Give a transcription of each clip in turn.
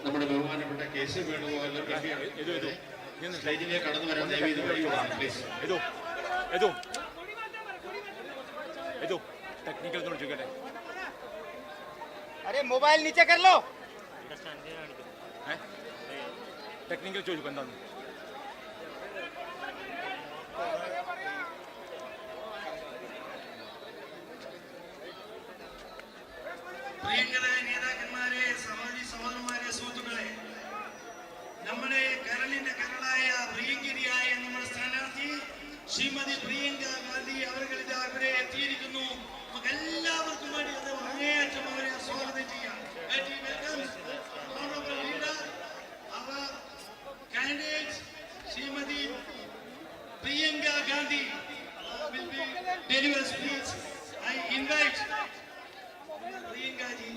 നമ്മുടെ ബഹുമാനപ്പെട്ട കേസ് വേണുഗോപാലിനെ സ്റ്റേജിലേക്ക് കടന്നു വരാൻ ദയവീത് വഴിയുള്ളതാണ്. പ്ലീസ് टेक्निकल थोड़ा चुके हैं. अरे मोबाइल नीचे कर लो. टेक्निकल चोज बंदा പ്രിയങ്കരായ നേതാക്കന്മാരെ, സഹോദരി സഹോദരന്മാരെ, സുഹൃത്തുക്കളെ, നമ്മുടെ കരളിന്റെ കരളായ പ്രിയങ്കരിയായ നമ്മുടെ സ്ഥാനാർത്ഥി ശ്രീമതി പ്രിയങ്ക ഗാന്ധി അവരുടെ ഇവിടെ എത്തിയിരിക്കുന്നു. നമുക്ക് എല്ലാവർക്കും വേണ്ടി അത് അങ്ങേയറ്റം അവരെ സ്വാഗതം ചെയ്യാം. അവർ candidate Shrimati Priyanka Gandhi will be deliver speech. I invite Priyanka ji.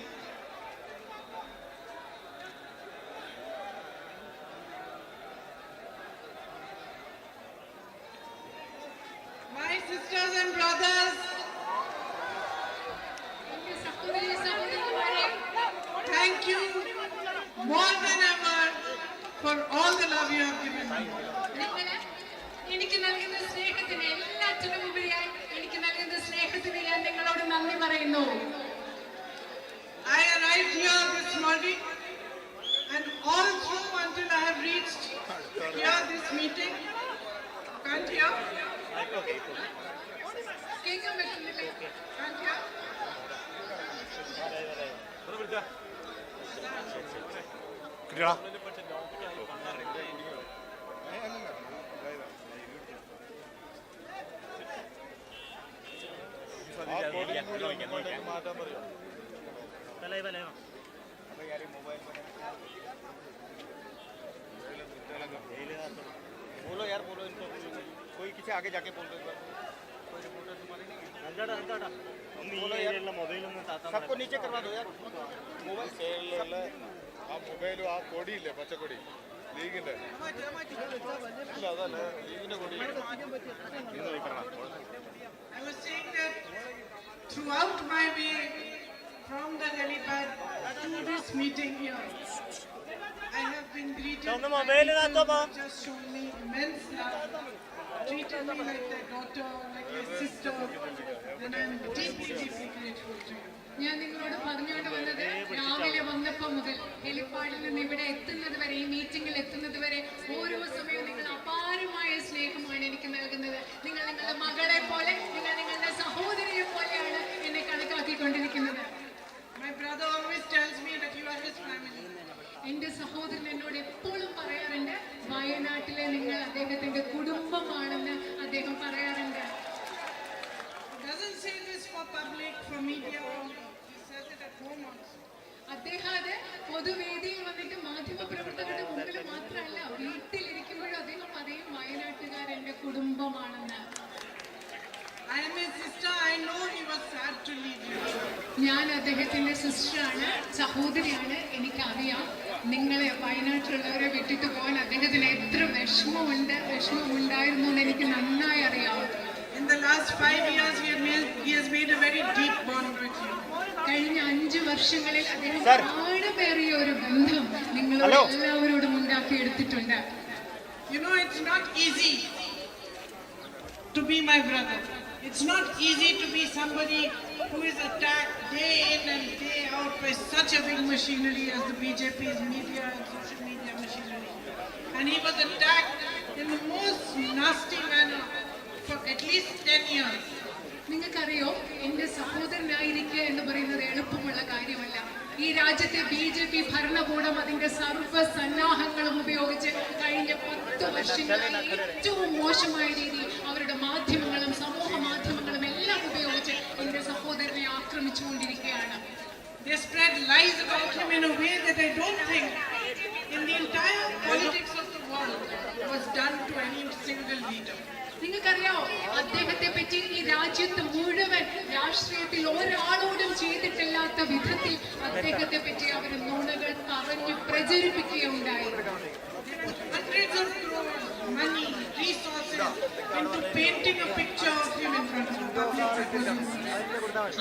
My sisters and brothers, thank you more than ever for all the love you have given me. എനിക്ക് നൽകുന്ന സ്നേഹത്തിന് എല്ലാറ്റിനും ഉപരിയായി എനിക്ക് നൽകുന്ന സ്നേഹത്തിന് ഞാൻ നിങ്ങളോട് നന്ദി പറയുന്നു. I arrived here this morning and all through until I have reached here this meeting. Can't hear? കേൾക്കാൻ പറ്റുന്നില്ലേ? Can't hear? बोलो यार, बोलो इनको. कोई किसी आगे जाके बोल दो एक बार. कोई रिपोर्टर तुम्हारे नहीं है. सबको नीचे करवा दो यार. मोबाइल ആ മൊബൈലും ആ കൊടിയില്ലേ, പച്ചക്കൊടി, ലീഗിന്റെ ഇല്ല, അതല്ല ലീഗിന്റെ കൊടി. I was saying that throughout my way from the helipad to this meeting here, I have been greeted by people who just shown me immense love, treated me like their daughter, like their sister, and I'm deeply, deeply grateful to you. ഞാൻ നിങ്ങളോട് പറഞ്ഞുകൊണ്ട് വന്നത്, രാവിലെ വന്നപ്പോൾ മുതൽ ഹെലിപ്പാഡിൽ നിന്ന് ഇവിടെ എത്തുന്നത് വരെ, ഈ മീറ്റിംഗിൽ എത്തുന്നത് വരെ ഓരോ സമയവും നിങ്ങൾ അപാരമായ സ്നേഹമാണ് എനിക്ക് നൽകുന്നത്. നിങ്ങൾ നിങ്ങളുടെ മകളെ പോലെ, നിങ്ങൾ നിങ്ങളുടെ സഹോദരിയെ പോലെയാണ് എന്നെ കണക്കാക്കിക്കൊണ്ടിരിക്കുന്നത്. My brother always tells me that you are his family. എന്റെ സഹോദരൻ എന്നോട് എപ്പോഴും പറയാറുണ്ട്, വയനാട്ടിലെ നിങ്ങൾ അദ്ദേഹത്തിന്റെ കുടുംബമാണെന്ന് അദ്ദേഹം പറയാറുണ്ട്. He doesn't say this for public, for media only. He says it at home also. അദ്ദേഹം അത് പൊതുവേദിയിൽ വന്നിട്ട് മാധ്യമപ്രവർത്തകരുടെ മുമ്പിൽ മാത്രമല്ല, വീട്ടിലിരിക്കുമ്പോഴും അദ്ദേഹം പറയും, വയനാട്ടുകാരെന്റെ കുടുംബമാണെന്ന്. I am his sister. I know he was sad to leave you. ഞാൻ അദ്ദേഹത്തിന്റെ സിസ്റ്ററാണ്, സഹോദരിയാണ്. എനിക്കറിയാം നിങ്ങളെ, വയനാട്ടിലുള്ളവരെ വിട്ടിട്ട് പോകാൻ അദ്ദേഹത്തിന് എത്ര വിഷമമുണ്ടായിരുന്നു എന്ന് എനിക്ക് നന്നായി അറിയാം. In the last 5 years, he has made a very deep bond with you. കഴിഞ്ഞ 5 വർഷങ്ങളിൽ അദ്ദേഹം ആഴമേറിയ ഒരു ബന്ധം നിങ്ങളോട് എല്ലാവരോടും ഉണ്ടാക്കിയെടുത്തിട്ടുണ്ട്. You know, it's not easy to be my brother. It's not easy to be somebody who is attacked day in and day out by such a big machinery as the BJP's media and social media machinery. And he was attacked in the most nasty manner for at least 10 years. നിങ്ങൾക്കറിയോ, എന്റെ സഹോദരനായിരിക്കുക എന്ന് പറയുന്നത് എളുപ്പമുള്ള കാര്യമല്ല. ഈ രാജ്യത്തെ BJP ഭരണകൂടം അതിന്റെ സർവ്വസന്നാഹങ്ങളും ഉപയോഗിച്ച് കഴിഞ്ഞ 10 വർഷങ്ങളായി ഏറ്റവും മോശമായ രീതിയിൽ അവരുടെ മാധ്യമങ്ങളും സമൂഹ മാധ്യമങ്ങളും എല്ലാം ഉപയോഗിച്ച് എന്റെ സഹോദരനെ ആക്രമിച്ചുകൊണ്ടിരിക്കുകയാണ്. They spread lies about him in a way that I don't think in the entire politics of the world was done to any single leader. നിങ്ങൾക്കറിയാമോ, അദ്ദേഹത്തെ പറ്റി ഈ രാജ്യത്ത് മുഴുവൻ രാഷ്ട്രീയത്തിൽ ഒരാളോടും ചെയ്തിട്ടില്ലാത്ത വിധത്തിൽ അദ്ദേഹത്തെ പറ്റി അവർ നുണകൾ പറഞ്ഞു പ്രചരിപ്പിക്കുകയുണ്ടായി. Hundreds of crores, money, resources into painting a picture of him in front of the public.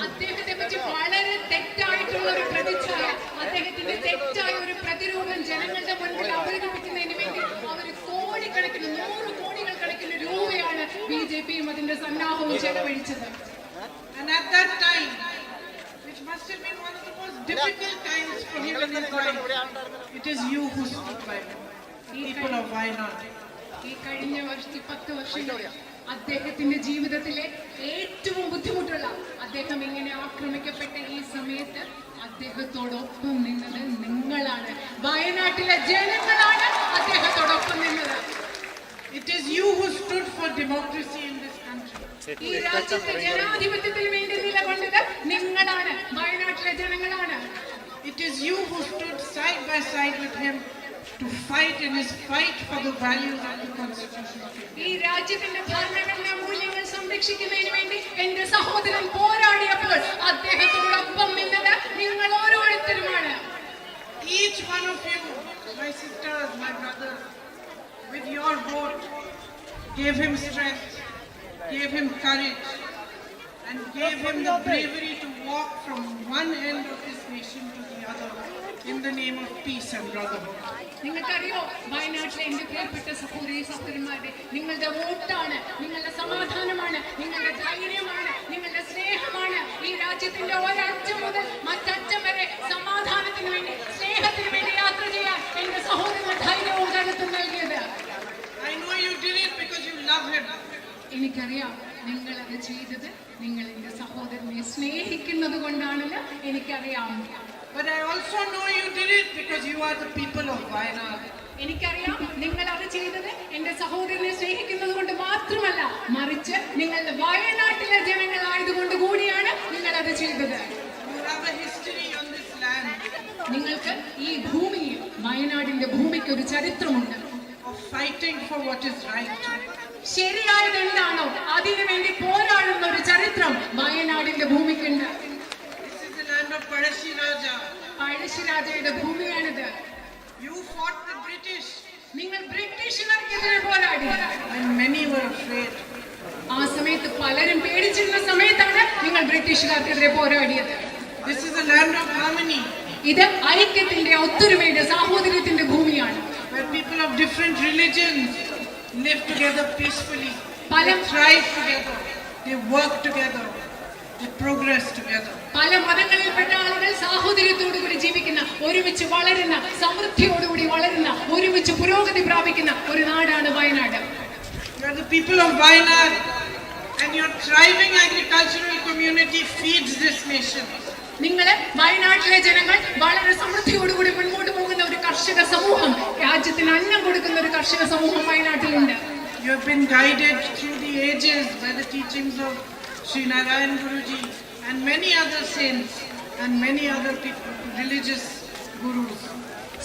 അദ്ദേഹത്തെ പറ്റി വളരെ തെറ്റായിട്ടുള്ള ഒരു പ്രതിച്ഛായ, അദ്ദേഹത്തിന്റെ തെറ്റായ ഒരു പ്രതിരൂപം difficult times for him in his life, it is you who stood by him, people of Wayanad. ഈ കഴിഞ്ഞ 10 വർഷങ്ങൾ അദ്ദേഹത്തിന്റെ ജീവിതത്തിലെ ഏറ്റവും ബുദ്ധിമുട്ടുള്ള അദ്ദേഹം ഇങ്ങനെ ആക്രമിക്കപ്പെട്ട ഈ സമയത്ത് അദ്ദേഹത്തോടൊപ്പം നിന്നത് നിങ്ങളാണ്. വയനാട്ടിലെ ജനങ്ങളാണ് അദ്ദേഹത്തോടൊപ്പം നിന്നത്. It is you who stood for democracy in this country. ഈ രാജ്യത്തെ ജനാധിപത്യത്തിന് വേണ്ടി നിലകൊണ്ടത് നിങ്ങളാണ്, വയനാട്ടിലെ ജനങ്ങളാണ്. It is you who stood side by side with him to fight in his fight for the values of the Constitution of India. ഈ രാജ്യത്തിന്റെ ഭരണഘടനാ മൂല്യങ്ങൾ സംരക്ഷിക്കുന്നതിന് വേണ്ടി എന്റെ സഹോദരൻ പോരാടിയപ്പോൾ അദ്ദേഹത്തോടൊപ്പം നിന്നത് നിങ്ങൾ ഓരോരുത്തരുമാണ്. Each one of you, my sisters, my brothers, with your vote, gave him strength, gave him courage, and gave him the bravery to walk from one end of this nation to the other in the name of peace and brotherhood. നിങ്ങൾക്കറിയോ, വയനാട്ടിലെ എന്റെ പ്രിയപ്പെട്ട സഹോദരി സഹോദരന്മാരെ, നിങ്ങളുടെ വോട്ടാണ്, നിങ്ങളുടെ സമാധാനമാണ്, നിങ്ങളുടെ ധൈര്യമാണ്, നിങ്ങളുടെ സ്നേഹമാണ് ഈ രാജ്യത്തിന്റെ ഒരറ്റം മുതൽ മറ്ററ്റം വരെ സമാധാനത്തിന് വേണ്ടി, സ്നേഹത്തിന് വേണ്ടി യാത്ര ചെയ്യാൻ എന്റെ സഹോദരന് ധൈര്യവും കരുത്തും നൽകിയത്. I know you did it because you love him. എനിക്കറിയാം നിങ്ങൾ അത് ചെയ്തത് നിങ്ങൾ എന്റെ സഹോദരനെ സ്നേഹിക്കുന്നത് കൊണ്ടാണെന്ന് എനിക്കറിയാം. But I also know you did it because you are the people of Wayanad. എനിക്കറിയാം നിങ്ങൾ അത് ചെയ്തത് എന്റെ സഹോദരനെ സ്നേഹിക്കുന്നത് കൊണ്ട് മാത്രമല്ല, മറിച്ച് നിങ്ങളുടെ വയനാട്ടിലെ ജനങ്ങളായതുകൊണ്ട് കൂടിയാണ് നിങ്ങൾ അത് ചെയ്തത്. You have a history on this land നിങ്ങൾക്ക് ഈ ഭൂമിയിൽ, വയനാടിന്റെ ഭൂമിക്ക് ഒരു ചരിത്രമുണ്ട്. of fighting for what is right. ശരിയായത് എന്താണോ അതിനു വേണ്ടി പോരാടുന്ന ഒരു ചരിത്രം വയനാടിന്റെ ഭൂമിക്കുണ്ട്. This is the land of Parashiraja. പഴശ്ശിരാജയുടെ ഭൂമിയാണിത്. You fought the British നിങ്ങൾ ബ്രിട്ടീഷുകാർക്കെതിരെ പോരാടി. when many were afraid. ആ സമയത്ത് പലരും പേടിച്ചിരുന്ന സമയത്താണ് നിങ്ങൾ ബ്രിട്ടീഷുകാർക്കെതിരെ പോരാടിയത്. This is the land of harmony, ഇത് ഐക്യത്തിന്റെ, ഒത്തൊരുമയുടെ, സാഹോദര്യത്തിന്റെ ഭൂമിയാണ്. where people of different religions live together peacefully. They Palam- thrive together. They work together. They progress together. പല മതങ്ങളിൽപ്പെട്ട ആളുകൾ സാഹോദര്യത്തോടുകൂടി ജീവിക്കുന്ന, ഒരുമിച്ച് വളരുന്ന, സമൃദ്ധിയോടുകൂടി വളരുന്ന, ഒരുമിച്ച് പുരോഗതി പ്രാപിക്കുന്ന ഒരു നാടാണ് Wayanad. You are the people of Wayanad, and your thriving agricultural community feeds this nation. നിങ്ങള് വയനാട്ടിലെ ജനങ്ങൾ വളരെ സമൃദ്ധിയോടുകൂടി മുൻപോട്ട് പോകുന്ന ഒരു കർഷക സമൂഹം, രാജ്യത്തിന് അന്നം കൊടുക്കുന്ന ഒരു കർഷക സമൂഹം വയനാട്ടിലുണ്ട്. You have been guided through the ages by the teachings of Sri Narayan Guruji and many other saints and many other people, religious gurus.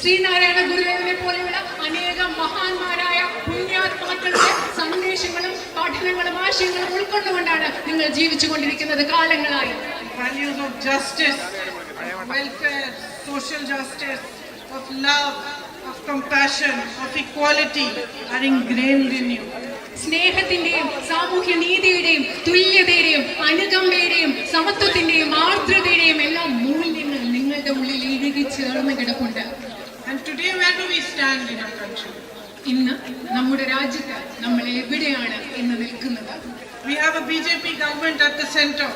Sreenarayana ഗുരുദേവനെ പോലെയുള്ള അനേകം മഹാന്മാരായ പുണ്യാത്മാക്കളുടെ സന്ദേശങ്ങളും പഠനങ്ങളും ആശയങ്ങളും ഉൾക്കൊണ്ടുകൊണ്ടാണ് നിങ്ങൾ ജീവിച്ചുകൊണ്ടിരിക്കുന്നത് കാലങ്ങളായി. Values of justice, welfare, social justice, of love, of compassion, of equality are ingrained in you. സ്നേഹത്തിന്റെയും സാമൂഹ്യ നീതിയുടെയും തുല്യതയുടെയും അനുകമ്പയുടെയും സമത്വത്തിന്റെയും ആർദ്രതയുടെയും എല്ലാം മൂല്യങ്ങൾ നിങ്ങളുടെ ഉള്ളിൽ ഇഴുകി ചേർന്ന് കിടപ്പുണ്ട്. And today, where do we stand in our country? ഇന്ന് നമ്മുടെ രാജ്യത്ത് നമ്മൾ എവിടെയാണ് ഇന്ന് നിൽക്കുന്നത്? We have a BJP government at the center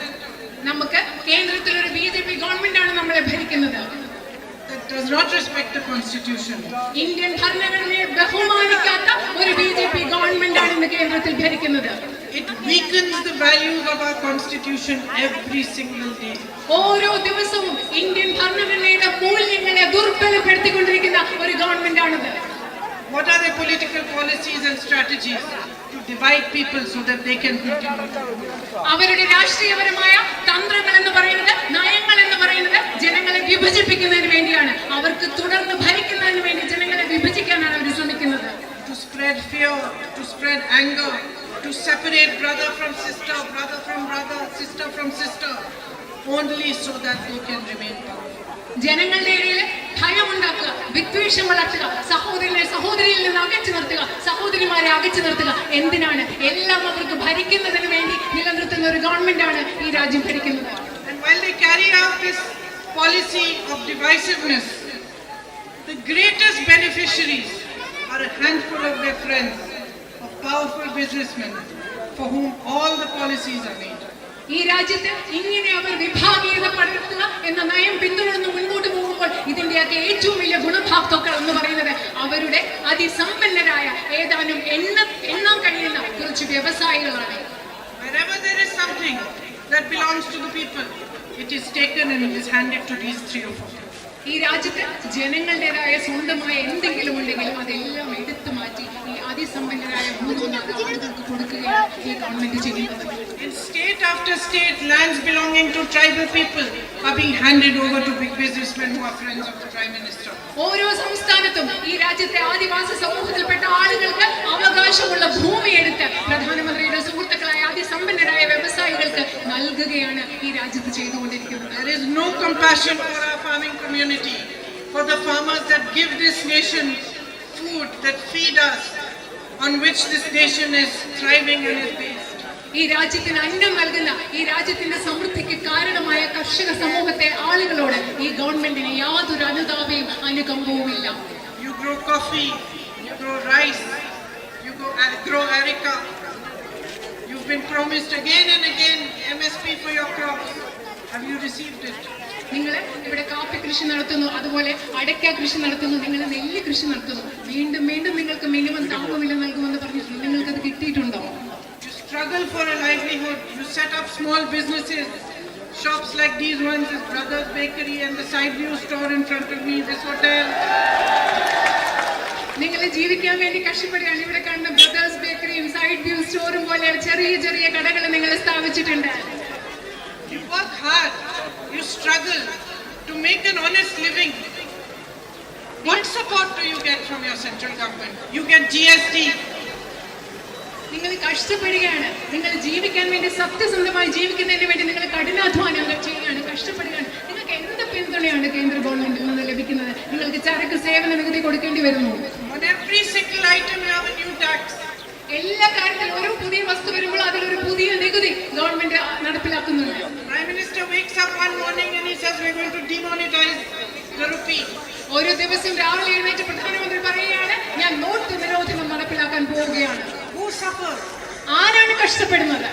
നമുക്ക് കേന്ദ്രത്തിൽ ഒരു BJP ഗവൺമെന്റ് ആണ് നമ്മളെ ഭരിക്കുന്നത്. that does not respect the constitution. Indian ഭരണഘടനയെ ബഹുമാനിക്കാത്ത ഒരു BJP ഗവൺമെന്റ് ആണ് ഇന്ന് കേന്ദ്രത്തിൽ ഭരിക്കുന്നത്. It weakens the values of our constitution every single day. ഓരോ ദിവസവും ഇന്ത്യൻ ഭരണഘടനയുടെ മൂല്യങ്ങളെ ദുർബലപ്പെടുത്തിക്കൊണ്ടിരിക്കുന്ന ഒരു ഗവൺമെന്റ് ആണിത്. What are their political policies and strategies to divide people so that they can continue to rule? അവരുടെ രാഷ്ട്രീയപരമായ തന്ത്രങ്ങൾ എന്ന് പറയുന്നത്, നയങ്ങൾ എന്ന് പറയുന്നത് ജനങ്ങളെ വിഭജിപ്പിക്കുന്നതിന് വേണ്ടിയാണ്. അവർക്ക് തുടർന്ന് ഭരിക്കുന്നതിന് വേണ്ടി ജനങ്ങളെ വിഭജിക്കാനാണ് അവർ ശ്രമിക്കുന്നത്. To spread fear, to spread anger, to separate brother from sister, brother from brother, sister from sister, only so that they can remain powerful. ജനങ്ങളുടെ ഇടയിൽ ഭയമുണ്ടാക്കുക, വിദ്വേഷം വളർത്തുക, സഹോദരനെ സഹോദരിയിൽ നിന്ന് അകറ്റി നിർത്തുക, സഹോദരിമാരെ അകറ്റി നിർത്തുക. എന്തിനാണ്? എല്ലാം അവർക്ക് ഭരിക്കുന്നതിന് വേണ്ടി നിലനിർത്തുന്ന ഒരു ഗവൺമെന്റ് ആണ് ഈ രാജ്യം ഭരിക്കുന്നത്. And while they carry out this policy of divisiveness, the greatest beneficiaries are a handful of their friends, of powerful businessmen for whom all the policies are made. ഈ രാജ്യത്ത് ഇങ്ങനെ അവർ വിഭാഗീയത പടർത്തുക എന്ന നയം പിന്തുടർന്ന് മുൻപോട്ട് പോകുമ്പോൾ ഇതിന്റെയൊക്കെ ഏറ്റവും വലിയ ഗുണഭോക്താക്കൾ എന്ന് പറയുന്നത് അവരുടെ അതിസമ്പന്നരായ ഏതാനും എണ്ണാൻ കഴിയുന്ന കുറച്ച് വ്യവസായികളാണ്. Wherever there is something that belongs to the people, it is taken and it is handed to these 3 or 4. ഈ രാജ്യത്ത് ജനങ്ങളുടേതായ സ്വന്തമായ എന്തെങ്കിലും ഉണ്ടെങ്കിലും അതെല്ലാം എടുത്തു മാറ്റി ഈ അതിസമ്പന്നരായ 3-4 ആളുകൾക്ക് കൊടുക്കുകയാണ് ഈ ഗവൺമെന്റ് ചെയ്യുന്നത്. In state after state, lands belonging to tribal people are being handed over to big businessmen who are friends of the Prime Minister. ഓരോ സംസ്ഥാനത്തും ഈ രാജ്യത്തെ ആദിവാസി സമൂഹത്തിൽപ്പെട്ട ആളുകൾക്ക് അവകാശമുള്ള ഭൂമി എടുത്ത് പ്രധാനമന്ത്രിയുടെ സുഹൃത്തുക്കളായ അതിസമ്പന്നരായ വ്യവസായികൾക്ക് നൽകുകയാണ് ഈ രാജ്യത്ത് ചെയ്തുകൊണ്ടിരിക്കുന്നത്. There is no compassion for our farming community, for the farmers that give this nation food, that feed us, on which this nation is thriving and is based. ഈ രാജ്യത്തിന് അന്നം നൽകുന്ന ഈ രാജ്യത്തിന്റെ സമൃദ്ധിക്ക് കാരണമായ കർഷക സമൂഹത്തെ ആളുകളോട് ഈ ഗവൺമെന്റിന് യാതൊരു അനുതാപവും അനുകമ്പവുമില്ല. You grow coffee, you grow rice, you grow areca. You've been promised again and again MSP for your crops. Have you received it? നിങ്ങൾ ഇവിടെ കാപ്പി കൃഷി നടത്തുന്നു, അതുപോലെ അടയ്ക്ക കൃഷി നടത്തുന്നു, നിങ്ങൾ നെല്ല് കൃഷി നടത്തുന്നു. വീണ്ടും വീണ്ടും നിങ്ങൾക്ക് മിനിമം താങ്ങുവില നൽകുമെന്ന് പറഞ്ഞിട്ടുണ്ട്. നിങ്ങൾക്കത് കിട്ടിയിട്ടുണ്ടോ? You struggle for a livelihood. You set up small businesses, shops like these ones, this Brothers Bakery and the side view store in front of me, this hotel. നിങ്ങൾ ജീവിക്കാൻ വേണ്ടി കഷ്ടപ്പെടുകയാണ്. ഇവിടെ കാണുന്ന ബ്രദേഴ്സ് ബേക്കറിയും സൈഡ് വ്യൂ സ്റ്റോറും പോലെ ചെറിയ ചെറിയ കടകൾ നിങ്ങൾ സ്ഥാപിച്ചിട്ടുണ്ട്. You work hard, you struggle to make an honest living. What support do you get from your central government? You get GST. നിങ്ങൾ കഷ്ടപ്പെടുകയാണ്. നിങ്ങൾ ജീവിക്കാൻ വേണ്ടി സത്യസന്ധമായി ജീവിക്കുന്നതിന് വേണ്ടി നിങ്ങൾ കഠിനാധ്വാനങ്ങൾ ചെയ്യുകയാണ്, കഷ്ടപ്പെടുകയാണ്. നിങ്ങൾക്ക് എന്ത് പിന്തുണയാണ് കേന്ദ്ര ഗവൺമെന്റിൽ നിന്ന് ലഭിക്കുന്നത്? നിങ്ങൾക്ക് ചരക്ക് സേവന നികുതി കൊടുക്കേണ്ടി വരുന്നു. On every single item you have a new tax. എല്ലാ കാര്യത്തിലും ഒരു പുതിയ വസ്തു വരുമ്പോൾ അതിലൊരു പുതിയ നികുതി government നടപ്പിലാക്കുന്നുണ്ട്. Prime Minister wakes up one morning and he says we're going to demonetize the rupee. ഒരു ദിവസം രാവിലെ എഴുന്നേറ്റ് പ്രധാനമന്ത്രി പറയുകയാണ് ഞാൻ നോട്ട് നിരോധനം നടപ്പിലാക്കാൻ പോവുകയാണ്. Who suffers? ആരാണ് കഷ്ടപ്പെടുന്നത്?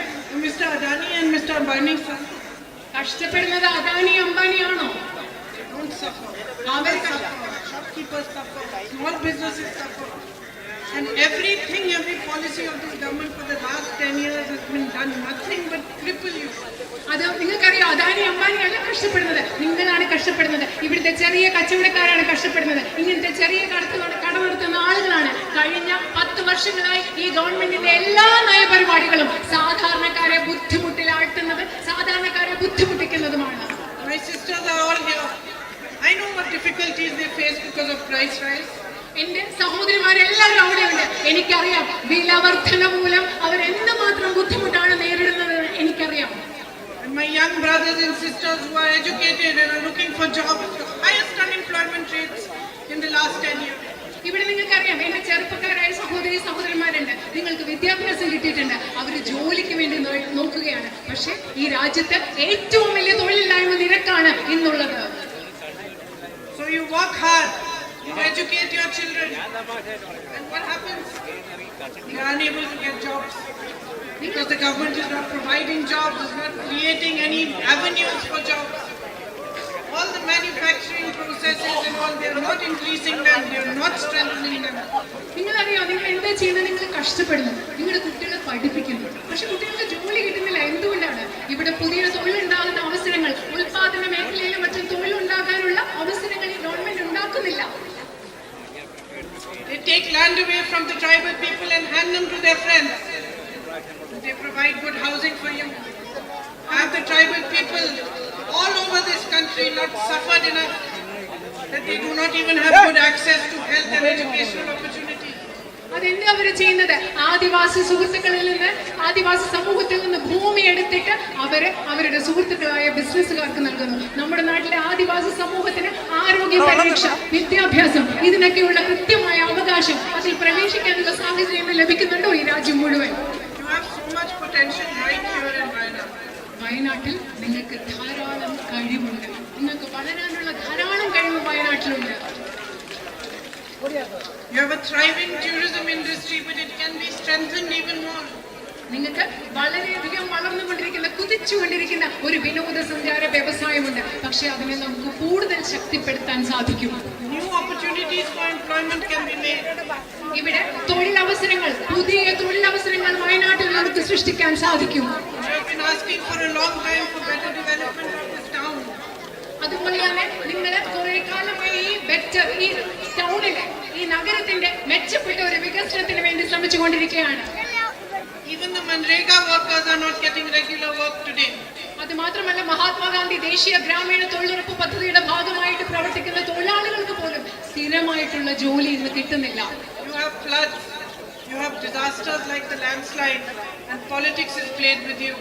Mr. Adani and Mr. Ambani suffer. കഷ്ടപ്പെടുന്നത് Adani അംബാനിയാണോ? They don't suffer. Our Shopkeepers suffer. Small businesses suffer. And everything, every policy of this government for the last 10 years has been done nothing but cripple you. അത് നിങ്ങൾക്കറിയാം, അദാനി അംബാനിയല്ല കഷ്ടപ്പെടുന്നത്, നിങ്ങളാണ് കഷ്ടപ്പെടുന്നത്. ഇവിടുത്തെ ചെറിയ കച്ചവടക്കാരാണ് കഷ്ടപ്പെടുന്നത്. ഇങ്ങനത്തെ ചെറിയ കട നടത്തുന്ന ആളുകളാണ് കഴിഞ്ഞ 10 വർഷങ്ങളായി ഈ ഗവൺമെന്റിന്റെ എല്ലാ നയപരിപാടികളും സാധാരണക്കാരെ ബുദ്ധിമുട്ടിലാഴ്ത്തുന്നത്, സാധാരണക്കാരെ ബുദ്ധിമുട്ടിക്കുന്നതുമാണ്. My sisters are all here. I know what difficulties they face because of price rise. എന്റെ സഹോദരിമാരെല്ലാവരും അവിടെയുണ്ട്. എനിക്കറിയാം വില വർധന മൂലം അവർ എന്തുമാത്രം ബുദ്ധിമുട്ടാണ് നേരിടുന്നത് എനിക്കറിയാം. And my young brothers and sisters who are educated and are looking for jobs, the highest unemployment rates in the last 10 years. ഇവിടെ നിങ്ങൾക്കറിയാം എന്റെ ചെറുപ്പക്കാരായ സഹോദരന്മാരുണ്ട്, നിങ്ങൾക്ക് വിദ്യാഭ്യാസം കിട്ടിയിട്ടുണ്ട്, അവർ ജോലിക്ക് വേണ്ടി നോക്കുകയാണ്. പക്ഷെ ഈ രാജ്യത്ത് ഏറ്റവും വലിയ തൊഴിലില്ലായ്മ നിരക്കാണ് ഇന്നുള്ളത്. So you work hard, you educate your children, and what happens? You are unable to get jobs because the government is not providing jobs, is not creating any avenues for jobs. All the manufacturing processes and all, they are not increasing them, they are not strengthening them. നിങ്ങളറിയോ നിങ്ങൾ എന്താ ചെയ്യുന്നത്? നിങ്ങൾ കഷ്ടപ്പെടുന്നു, നിങ്ങളുടെ കുട്ടികളെ പഠിപ്പിക്കുന്നു, പക്ഷെ കുട്ടികൾക്ക് ജോലി കിട്ടുന്നില്ല. എന്തുകൊണ്ടാണ്? ഇവിടെ പുതിയ തൊഴിലുണ്ടാകുന്ന അവസരങ്ങൾ, ഉൽപാദന മേഖലയിലും മറ്റും തൊഴിലുണ്ടാകാനുള്ള അവസരങ്ങൾ ഈ ഗവൺമെന്റ് ഉണ്ടാക്കുന്നില്ല. They take land away from the tribal people and hand them to their friends. They provide good housing for you. Have the tribal people all over this country not suffered enough that they do not even have good access to health and educational opportunities? അതെന്താ അവര് ചെയ്യുന്നത്? ആദിവാസി സുഹൃത്തുക്കളിൽ നിന്ന്, ആദിവാസി സമൂഹത്തിൽ നിന്ന് ഭൂമി എടുത്തിട്ട് അവരുടെ സുഹൃത്തുക്കളായ ബിസിനസ്സുകാർക്ക് നൽകുന്നു. നമ്മുടെ നാട്ടിലെ ആദിവാസി സമൂഹത്തിന് ആരോഗ്യ പരിരക്ഷ, വിദ്യാഭ്യാസം, ഇതിനൊക്കെയുള്ള കൃത്യമായ അവകാശം, അതിൽ പ്രവേശിക്കാനുള്ള സാഹചര്യം ലഭിക്കുന്നുണ്ടോ ഈ രാജ്യം മുഴുവൻ? You have so much potential right here in Wayanad. വയനാട്ടിൽ നിങ്ങൾക്ക് ധാരാളം കഴിവുണ്ട്, നിങ്ങൾക്ക് വളരാനുള്ള ധാരാളം കഴിവ് വയനാട്ടിലുണ്ട്. You have a thriving tourism industry, but it can be strengthened even more. നിങ്ങൾക്ക് വളരെയധികം വളർന്നുകൊണ്ടിരിക്കുന്ന കുതിച്ചുകൊണ്ടിരിക്കുന്ന ഒരു വിനോദസഞ്ചാര വ്യവസായമുണ്ട്. പക്ഷെ അതിനെ നമുക്ക് കൂടുതൽ ശക്തിപ്പെടുത്താൻ സാധിക്കും. New opportunities for employment can be made. ഇവിടെ തൊഴിലവസരങ്ങൾ, പുതിയ തൊഴിലവസരങ്ങൾ വയനാട്ടിൽ നമുക്ക് സൃഷ്ടിക്കാൻ സാധിക്കും. We have been asking for a long time for better development of this town. അതുപോലെ തന്നെ നിങ്ങൾ കുറെ കാലമായി ഈ ടൗണിലെ, ഈ നഗരത്തിന്റെ മെച്ചപ്പെട്ട ഒരു വികസനത്തിന് വേണ്ടി ശ്രമിച്ചുകൊണ്ടിരിക്കുകയാണ്. Even the Manrega workers are not getting regular work today. അത് മാത്രമല്ല, മഹാത്മാഗാന്ധി ദേശീയ ഗ്രാമീണ തൊഴിലുറപ്പ് പദ്ധതിയുടെ ഭാഗമായിട്ട് പ്രവർത്തിക്കുന്ന തൊഴിലാളികൾക്ക് പോലും സ്ഥിരമായിട്ടുള്ള ജോലി ഇന്ന് കിട്ടുന്നില്ല. You have floods, you have disasters like the landslide, and politics is played with you.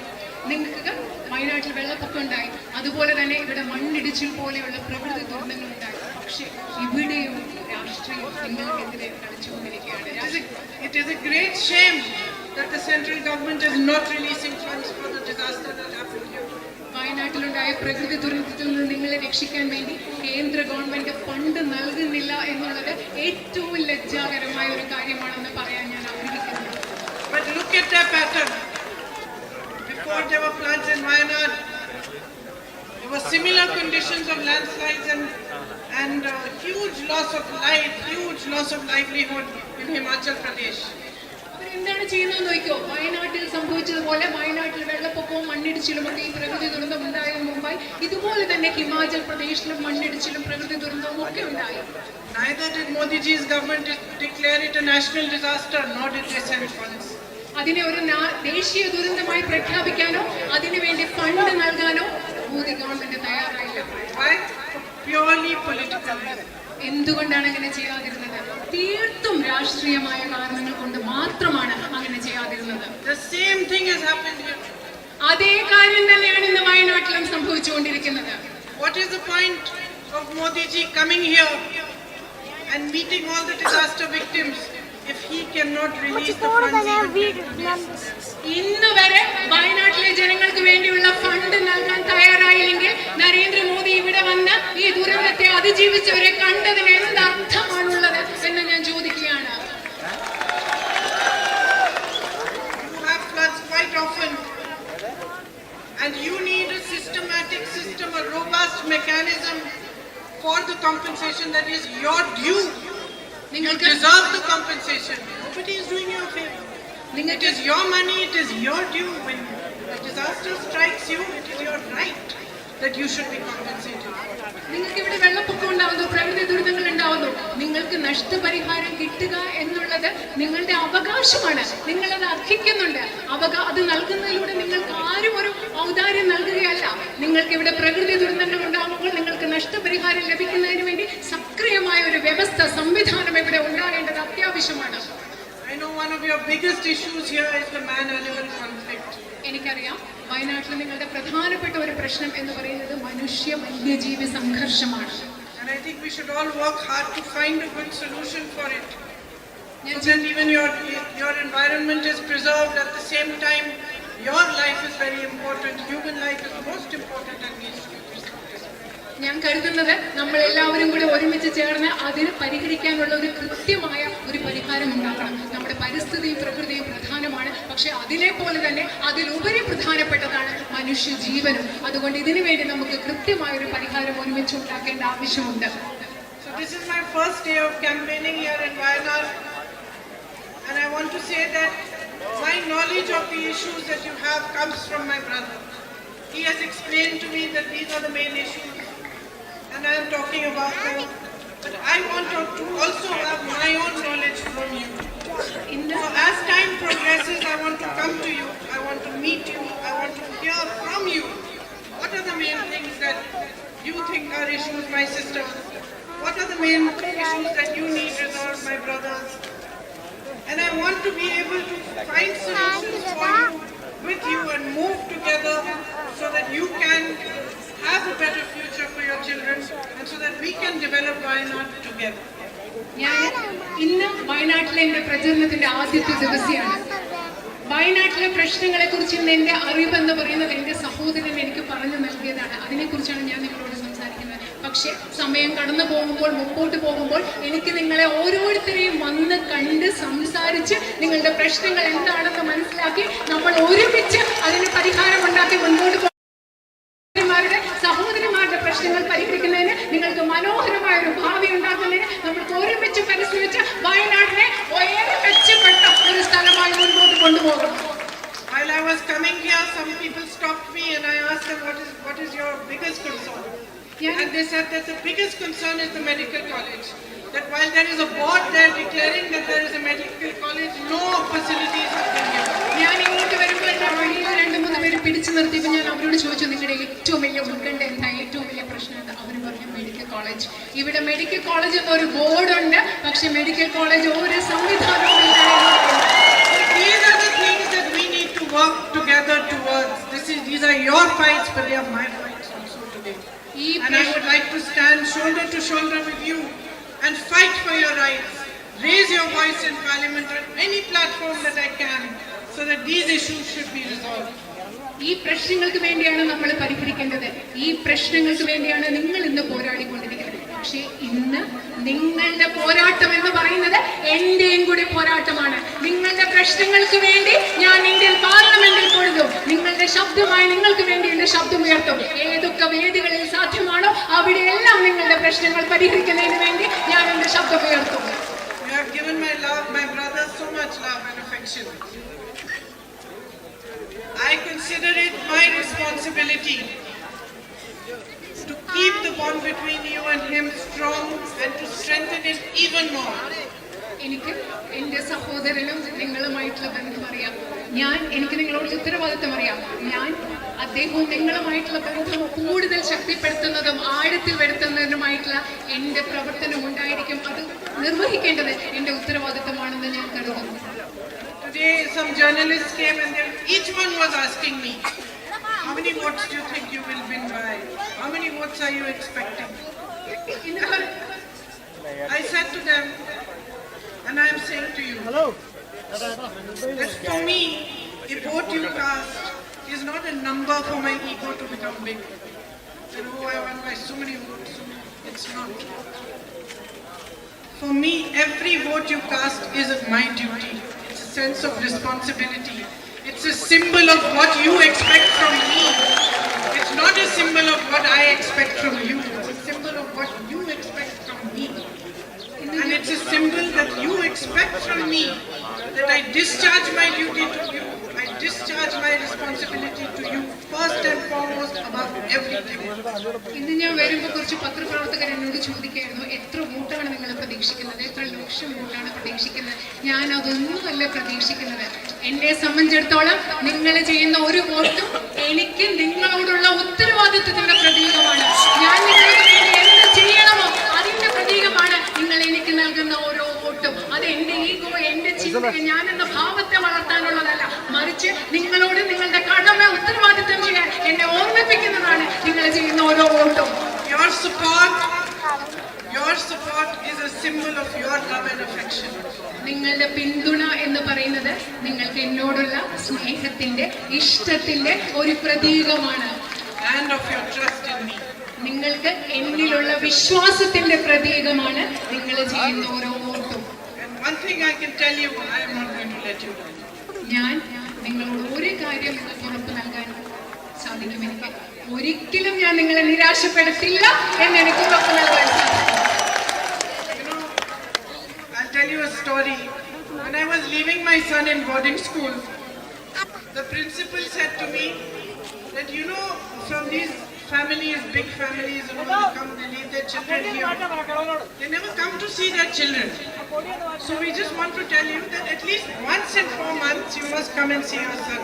നിങ്ങൾക്ക് വയനാട്ടിൽ വെള്ളപ്പൊക്കം ഉണ്ടായി, അതുപോലെ തന്നെ ഇവിടെ മണ്ണിടിച്ചിൽ പോലെയുള്ള പ്രകൃതി ദുരന്തങ്ങൾ ഉണ്ടായി. പക്ഷേ ഇവിടെയും രാഷ്ട്രീയം നിങ്ങൾക്കെതിരെ കളിച്ചുകൊണ്ടിരിക്കുകയാണ്. It is a great shame that the central government is not releasing funds for the disaster that happened here. വയനാട്ടിലുണ്ടായ പ്രകൃതി ദുരന്തത്തിൽ നിന്ന് നിങ്ങളെ രക്ഷിക്കാൻ വേണ്ടി കേന്ദ്ര ഗവൺമെന്റ് ഫണ്ട് നൽകുന്നില്ല എന്നുള്ളത് ഏറ്റവും ലജ്ജാകരമായ ഒരു കാര്യമാണെന്ന് പറയാൻ ഞാൻ ആഗ്രഹിക്കുന്നു. But look at their pattern. Before there were floods in Wayanad, there were similar conditions of landslides and huge loss of life, huge loss of livelihood in Himachal Pradesh. എന്താണ് ചെയ്യുന്നത് നോക്കിയോ? വയനാട്ടിൽ സംഭവിച്ചതുപോലെ വയനാട്ടിൽ വെള്ളപ്പൊക്കവും മണ്ണിടിച്ചിലും ഒക്കെ ഈ പ്രകൃതി ദുരന്തം ഉണ്ടായതിനു മുമ്പായി ഇതുപോലെ തന്നെ ഹിമാചൽ പ്രദേശിലും മണ്ണിടിച്ചിലും പ്രകൃതി ദുരന്തവും ഒക്കെ ഉണ്ടായി. Neither did Modi ji's government declare it a national disaster, nor did they send funds. അതിനെ ഒരു ദേശീയ ദുരന്തമായി പ്രഖ്യാപിക്കാനോ അതിനുവേണ്ടി ഫണ്ട് നൽകാനോ മോദി ഗവൺമെന്റ് തയ്യാറായില്ല. Why? For purely political reasons. എന്തുകൊണ്ടാണ് അങ്ങനെ ചെയ്യാതിരുന്നത്? തീർത്തും രാഷ്ട്രീയമായ കാരണങ്ങൾ കൊണ്ട് മാത്രമാണ് അങ്ങനെ ചെയ്യാതിരുന്നത്. The same thing has happened here. അതേ കാര്യം തന്നെയാണ് ഇന്ന് വയനാട്ടിലും സംഭവിച്ചുകൊണ്ടിരിക്കുന്നത്. What is the point of Modi ji coming here and meeting all the disaster victims if he cannot release the funds even to ഇന്ന് വരെ വയനാട്ടിലെ ജനങ്ങൾക്ക് വേണ്ടിയുള്ള ഫണ്ട് നൽകാൻ തയ്യാറായില്ലെങ്കിൽ നരേന്ദ്രമോദി ഇവിടെ വന്ന് ഈ ദുരന്തത്തെ അതിജീവിച്ചവരെ കണ്ടതിന് എന്ത് അർത്ഥമാണുള്ളത് എന്ന് ഞാൻ ചോദിക്കുകയാണ്. You have floods quite often, and you need a systematic system, a robust mechanism for the compensation that is your due. You deserve the compensation. Nobody is doing you a favor. It is your money, it is your due. When a disaster strikes you, it is your right that you should be compensated. നിങ്ങൾക്ക് ഇവിടെ വെള്ളപ്പൊക്കം ഉണ്ടാവുന്നു, പ്രകൃതി ദുരിതങ്ങൾ ഉണ്ടാവുന്നു, നിങ്ങൾക്ക് നഷ്ടപരിഹാരം കിട്ടുക എന്നുള്ളത് നിങ്ങളുടെ അവകാശമാണ്. നിങ്ങളത് അർഹിക്കുന്നുണ്ട്. അത് നൽകുന്നതിലൂടെ നിങ്ങൾക്ക് ആരും ഒരു ഔദാര്യം നൽകുകയല്ല. നിങ്ങൾക്ക് ഇവിടെ പ്രകൃതി ദുരന്തങ്ങൾ ഉണ്ടാകുമ്പോൾ നിങ്ങൾക്ക് നഷ്ടപരിഹാരം ലഭിക്കുന്നതിന് വേണ്ടി സക്രിയമായ ഒരു വ്യവസ്ഥ, സംവിധാനം ഇവിടെ ഉണ്ടാകേണ്ടത് അത്യാവശ്യമാണ്. I know one of your biggest issues here is the man-animal conflict. എനിക്കറിയാം, വയനാട്ടിൽ നിങ്ങളുടെ പ്രധാനപ്പെട്ട ഒരു പ്രശ്നം എന്ന് പറയുന്നത് മനുഷ്യ വന്യജീവി സംഘർഷമാണ്. And I think we should all work hard to find a good solution for it. So that even your environment is preserved, at the same time your life is very important. Human life is most important and needs to be preserved. ഞാൻ കരുതുന്നത് നമ്മൾ എല്ലാവരും കൂടെ ഒരുമിച്ച് ചേർന്ന് അതിന് പരിഹരിക്കാനുള്ള ഒരു കൃത്യമായ ഒരു പരിഹാരം ഉണ്ടാക്കണം. നമ്മുടെ പരിസ്ഥിതിയും പ്രകൃതിയും പ്രധാനമാണ്, പക്ഷെ അതിനെ പോലെ തന്നെ അതിലുപരി പ്രധാനപ്പെട്ടതാണ് മനുഷ്യ ജീവനും. അതുകൊണ്ട് ഇതിനു വേണ്ടി നമുക്ക് കൃത്യമായ ഒരു പരിഹാരം ഒരുമിച്ച് ഉണ്ടാക്കേണ്ട ആവശ്യമുണ്ട്. So this is my first day of campaigning here in Wayanad, and I want to say that my knowledge of the issues that you have comes from my brother. He has explained to me that these are the main issues, and I am talking about them. But I want to also have my own knowledge from you. So as time progresses, I want to come to you, I want to meet you, I want to hear from you. What are the main things that you think are issues, my sister? What are the main issues that you need resolved, my brothers? And I want to be able to find solutions for you, with you, and move together so that you can have a better future for your children, and so that we can develop Wayanad together. ഞാൻ ഇന്ന് വയനാട്ടിലെ എൻ്റെ പ്രചരണത്തിന്റെ ആദ്യത്തെ ദിവസമാണ്. വയനാട്ടിലെ പ്രശ്നങ്ങളെ കുറിച്ച് ഇന്ന് എൻ്റെ അറിവെന്ന് പറയുന്നത് എൻ്റെ സഹോദരൻ എനിക്ക് പറഞ്ഞു നൽകിയതാണ്. അതിനെക്കുറിച്ചാണ് ഞാൻ നിങ്ങളോട് സംസാരിക്കുന്നത്. പക്ഷെ സമയം കടന്നു പോകുമ്പോൾ, മുമ്പോട്ട് പോകുമ്പോൾ എനിക്ക് നിങ്ങളെ ഓരോരുത്തരെയും വന്ന് കണ്ട് സംസാരിച്ച് നിങ്ങളുടെ പ്രശ്നങ്ങൾ എന്താണെന്ന് മനസ്സിലാക്കി നമ്മൾ ഒരുമിച്ച് അതിന് പരിഹാരം ഉണ്ടാക്കി മുൻപോട്ട് പോകും. സഹോദരിമാരുടെ പ്രശ്നങ്ങൾ പരിഹരിക്കുന്നതിന്, നിങ്ങൾക്ക് മനോഹരമായ ഒരു ഭാവി ഉണ്ടാക്കുന്നതിന് നമ്മൾക്ക് ഒരുമിച്ച് പരിശ്രമിച്ച് വയനാടിനെ വളരെ മെച്ചപ്പെട്ട ഒരു സ്ഥലമായി മുൻപോട്ട് കൊണ്ടുപോകും. While I was coming here, some people stopped me and I asked them, what is your biggest concern? And they said that the biggest concern is the medical college. That while there is a board there declaring that there is a medical college, no facilities have been given. ഞാൻ ഇങ്ങോട്ട് വരുമ്പോൾ എന്റെ വഴിയിൽ 2-3 പേര് പിടിച്ചു നിർത്തിയപ്പോൾ ഞാൻ അവരോട് ചോദിച്ചു, നിങ്ങളുടെ ഏറ്റവും വലിയ ഉത്കണ്ഠ എന്താ, ഏറ്റവും വലിയ പ്രശ്നം എന്താ? അവർ പറഞ്ഞു മെഡിക്കൽ കോളേജ്. ഇവിടെ മെഡിക്കൽ കോളേജ് എന്നൊരു ബോർഡുണ്ട്, പക്ഷെ മെഡിക്കൽ കോളേജ് ഒരു സംവിധാനവും ഇല്ല. These are the things that we need to work together towards. These are your fights, but they are my fights also today. And I would like to stand shoulder to shoulder with you and fight for your rights. Raise your voice in parliament on any platform that I can, so that these issues should be resolved. ഈ പ്രശ്നങ്ങൾക്ക് വേണ്ടിയാണ് നമ്മൾ പരിഹരിക്കേണ്ടത്. ഈ പ്രശ്നങ്ങൾക്ക് വേണ്ടിയാണ് നിങ്ങൾ ഇന്ന് പോരാടിക്കൊണ്ടിരിക്കുന്നത്. പക്ഷേ ഇന്ന് നിങ്ങളുടെ പോരാട്ടം എന്ന് പറയുന്നത് എന്റെയും കൂടി പോരാട്ടമാണ്. നിങ്ങളുടെ പ്രശ്നങ്ങൾക്ക് വേണ്ടി ഞാൻ ഇന്ത്യൻ പാർലമെന്റിൽ കൊള്ളും. നിങ്ങളുടെ ശബ്ദമായി നിങ്ങൾക്ക് വേണ്ടി എന്റെ ശബ്ദം ഉയർത്തും. ഏതൊക്കെ വേദികളിൽ സാധ്യമാണോ അവിടെയെല്ലാം നിങ്ങളുടെ പ്രശ്നങ്ങൾ പരിഹരിക്കുന്നതിന് വേണ്ടി ഞാൻ എന്റെ ശബ്ദം ഉയർത്തും. You have given my brothers so much love and affection. I consider it my responsibility to keep the bond between you and him strong and to strengthen it even more. എനിക്ക് എന്റെ സഹോദരനും നിങ്ങളുമായിട്ടുള്ള ബന്ധം അറിയാം. എനിക്ക് നിങ്ങളോട് ഉത്തരവാദിത്തം അറിയാം. ഞാൻ അദ്ദേഹവും നിങ്ങളുമായിട്ടുള്ള ബന്ധം കൂടുതൽ ശക്തിപ്പെടുത്തുന്നതും ആഴത്തിൽ വരുത്തുന്നതിനുമായിട്ടുള്ള എന്റെ പ്രവർത്തനം ഉണ്ടായിരിക്കും. അത് നിർവഹിക്കേണ്ടത് എന്റെ ഉത്തരവാദിത്തമാണെന്ന് ഞാൻ കരുതുന്നു. Today some journalists came and each one was asking me, how many votes do you think you will win by? How many votes are you expecting? I said to them, and I am saying to you, that for me, a vote you cast is not a number for my ego to become big. That, oh, I won by so many votes. It's not. For me, every vote you cast is my duty. It's a sense of responsibility. It's a symbol of what you expect from me. It's not a symbol of what I expect from you. It's a symbol of what you expect from me. And it's a symbol that you expect from me, that I discharge my duty to you. I discharge my responsibility to you first and foremost above everything. ഇന്ന് ഞാൻ വരുമ്പോൾ കുറച്ച് പത്രപ്രവർത്തകർ എന്നോട് ചോദിക്കായിരുന്നു, എത്ര വോട്ടാണ് നിങ്ങൾ പ്രതീക്ഷിക്കുന്നത്, എത്ര ലക്ഷം വോട്ടാണ് പ്രതീക്ഷിക്കുന്നത്? ഞാൻ അതൊന്നുമല്ല പ്രതീക്ഷിക്കുന്നത്. എന്നെ സംബന്ധിച്ചിടത്തോളം നിങ്ങൾ ചെയ്യുന്ന ഒരു വോട്ടും എനിക്ക് നിങ്ങളോടുള്ള ഉത്തരവാദിത്വത്തിന്റെ പ്രതീകമാണ്. ഞാൻ നിങ്ങൾക്ക് വേണ്ടി എന്ത് ചെയ്യണമോ അതിന്റെ പ്രതീകമാണ് നിങ്ങൾ എനിക്ക് നൽകുന്ന ഓരോ വോട്ടും. അത് എന്റെ ഈഗോ, എന്റെ ചിന്ത, ഞാനെന്ന ഭാവത്തെ വളർത്താനുള്ളതല്ല, മറിച്ച് നിങ്ങളോട് നിങ്ങളുടെ കടമ ഉത്തരവാദിത്വം ചെയ്യാൻ എന്നെ ഓർമ്മിപ്പിക്കുന്നതാണ് നിങ്ങൾ ചെയ്യുന്ന ഓരോ വോട്ടും. Your support is a symbol of your love and affection. നിങ്ങളുടെ പിന്തുണ എന്ന് പറയുന്നത് നിങ്ങൾക്ക് എന്നോടുള്ള സ്നേഹത്തിന്റെ, ഇഷ്ടത്തിന്റെ ഒരു പ്രതീകമാണ്. And of your trust in me. നിങ്ങൾക്ക് എന്നിലുള്ള വിശ്വാസത്തിന്റെ പ്രതീകമാണ് നിങ്ങൾ ചെയ്യുന്ന ഓരോ വോട്ടും. And one thing I can tell you, I am not going to let you down. ഞാൻ നിങ്ങളോട് ഒരു കാര്യം നിങ്ങൾക്ക് ഉറപ്പ് നൽകാൻ സാധിക്കും. എനിക്ക് ഒരിക്കലും ഞാൻ നിങ്ങളെ നിരാശപ്പെടുത്തില്ല എന്ന് എനിക്ക് ഉറപ്പ് നൽകാൻ സാധിക്കും. I'll tell you a story. When I was leaving my son in boarding school, the principal said to me that, from these families, big families, they leave their children here. They never come to see their children. So we just want to tell you that at least once in 4 months you must come and see your son.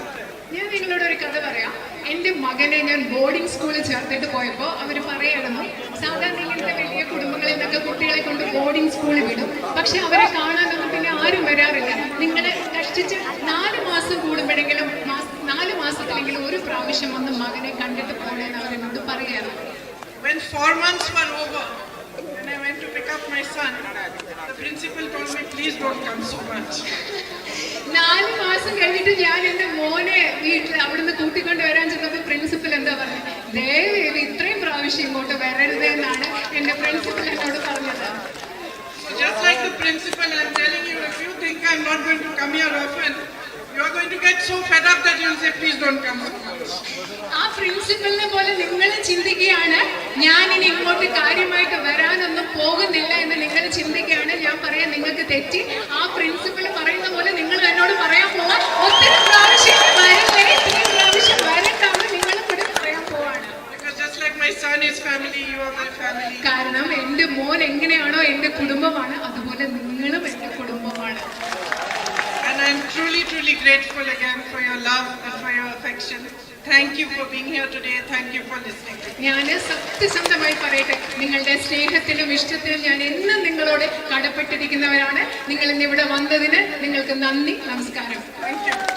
ഞാൻ നിങ്ങളോട് ഒരു കഥ പറയാം. എന്റെ മകനെ ഞാൻ boarding സ്കൂളിൽ ചേർത്തിട്ട് പോയപ്പോൾ അവർ പറയായിരുന്നു, സാധാരണ ഇങ്ങനത്തെ വലിയ കുടുംബങ്ങളിൽ നിന്നൊക്കെ കുട്ടികളെ കൊണ്ട് ബോർഡിംഗ് സ്കൂളിൽ വിടും, പക്ഷെ അവരെ കാണാനൊന്നും പിന്നെ ആരും വരാറില്ല. നിങ്ങൾ കഷ്ടിച്ച് 4 മാസം കൂടുമ്പോഴെങ്കിലും 4 മാസത്തിലെങ്കിലും ഒരു പ്രാവശ്യം വന്ന് മകനെ കണ്ടിട്ട് പോകണമെന്ന് അവരെന്നോട് പറയാറ്. When 4 months were over, when I went to pick up my son, the principal told me, please don't come so much. 4 മാസം കഴിഞ്ഞിട്ട് ഞാൻ എന്റെ മോനെ വീട്ടിൽ അവിടുന്ന് കൂട്ടിക്കൊണ്ട് വരാൻ ചെന്നപ്പോൾ പ്രിൻസിപ്പൽ എന്താ പറഞ്ഞത്, ദയവേത് ഇത്രയും പ്രാവശ്യം ഇങ്ങോട്ട് വരരുത് എന്നാണ് എന്റെ പ്രിൻസിപ്പൽ എന്നോട് പറഞ്ഞത്. Just like the principal, I'm telling you, if you think I'm not going to come here often, you're going to get so fed up that you'll say, please don't come. ആ പ്രിൻസിപ്പലിനെ പോലെ നിങ്ങൾ ചിന്തിക്കുകയാണ്, ഞാൻ ഇനി ഇങ്ങോട്ട് കാര്യമായിട്ട് വരാനൊന്നും പോകുന്നില്ല എന്ന് നിങ്ങൾ ചിന്തിക്കുകയാണ്. ഞാൻ പറയാം, നിങ്ങൾക്ക് തെറ്റി. ആ പ്രിൻസിപ്പൽ പറയുന്ന പോലെ നിങ്ങൾ എന്നോട് പറയാൻ പോവാൻ ഒത്തിരി പ്രാവശ്യം വരല്ലേ, ഇത്രയും പ്രാവശ്യം വരണ്ടാണ് നിങ്ങളും കൂടെ പറയാൻ പോവാണ്. Because just like my son is family, you are my family. കാരണം എന്റെ മോൻ എങ്ങനെയാണോ എന്റെ കുടുംബമാണ്, അതുപോലെ നിങ്ങളും എന്റെ കുടുംബമാണ്. And I'm truly, truly grateful again for your love and for your affection. Thank you for being here today. Thank you for listening. ഞാൻ സത്യസന്ധമായി പറയട്ടെ, നിങ്ങളുടെ സ്നേഹത്തിനും ഇഷ്ടത്തിനും ഞാൻ എന്നും നിങ്ങളോട് കടപ്പെട്ടിരിക്കുന്നവരാണ്. നിങ്ങൾ ഇന്ന് ഇവിടെ വന്നതിന് നിങ്ങൾക്ക് നന്ദി, നമസ്കാരം. Thank you.